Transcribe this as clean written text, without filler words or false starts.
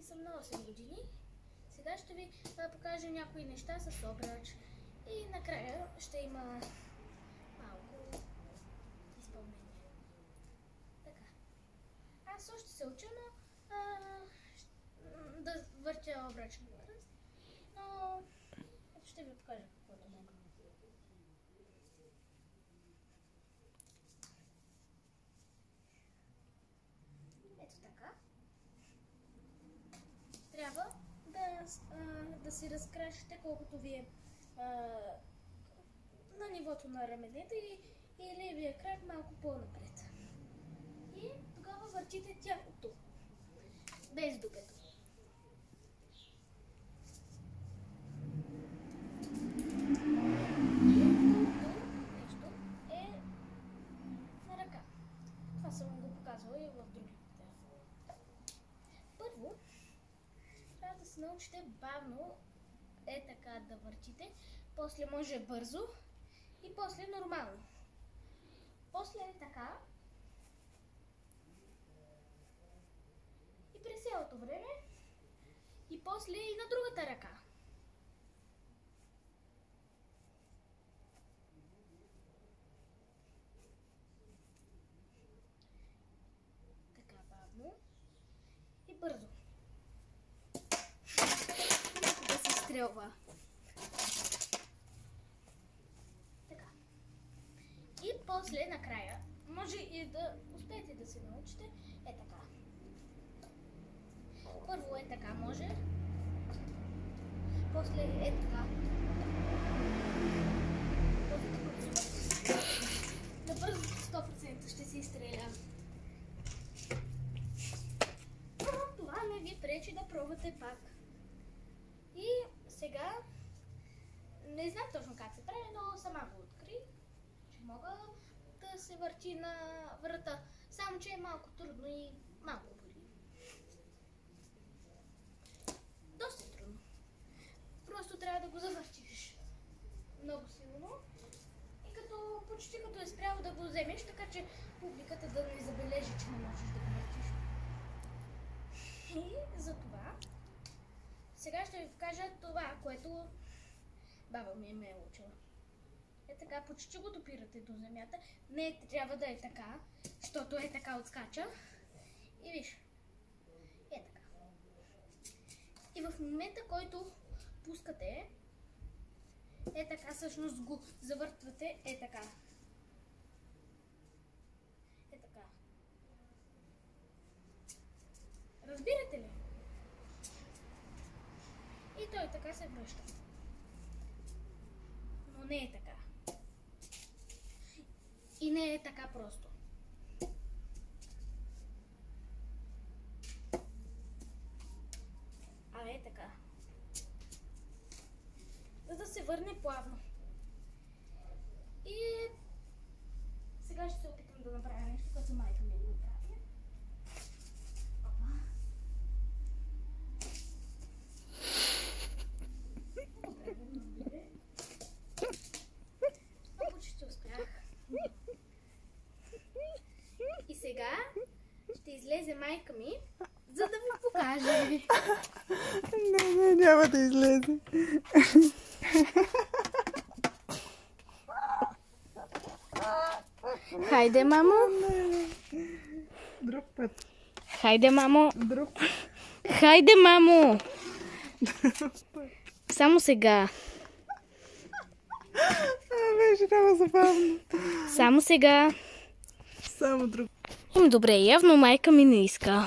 и съм на 8 години. Сега ще ви покажа някои неща с обръч и накрая ще има малко изпълнение. Така. Аз още се уча, но да въртя обръчен пръст, но ще ви покажа каквото мога. Ето така. Трябва да си разкрашите колкото ви е на нивото на раменете и левия крак малко по-напред. И тогава въртите тялото без дупето. Нещо е на ръка. Това съм го показвала и в други видеа. Първо, трябва да се научите бавно така да въртите, после може бързо и после нормално. После е така и през цялото време и после и на другата ръка. Така бавно и бързо. Да се стрелва. Така. И после накрая може и да успеете да се научите е така. Първо е така може. После е така. Набързо 100% ще се изстреля. Но това не ви пречи да пробвате пак. И сега не знам точно как се прави, но сама го откри, че мога да се върти на врата. Само че е малко трудно и малко боли. Доста трудно. Просто трябва да го завъртиш много силно и почти като е спряло да го вземеш, така че публиката да не забележи, че не можеш да го въртиш. И за това сега ще ви покажа това, което баба ми ме е учила. Е така, почти го допирате до земята. Не трябва да е така, защото е така отскача. И виж, е така. И в момента, който пускате, е така, всъщност го завъртвате, е така. Е така. Разбирате ли? И той така се връща. Но не е така. И не е така просто. А е така. За да се върне плавно. И сега ще се опитам да направя нещо, което майка ми го прави. Почти успях. И сега ще излезе майка ми, за да ви покаже. Не, няма да излезе. Хайде, мамо. Друг път. Хайде, мамо. Друг път. Хайде, мамо. Друг път. Само сега. Беше много забавно. Само сега. Само друг. Добре, явно майка ми не иска.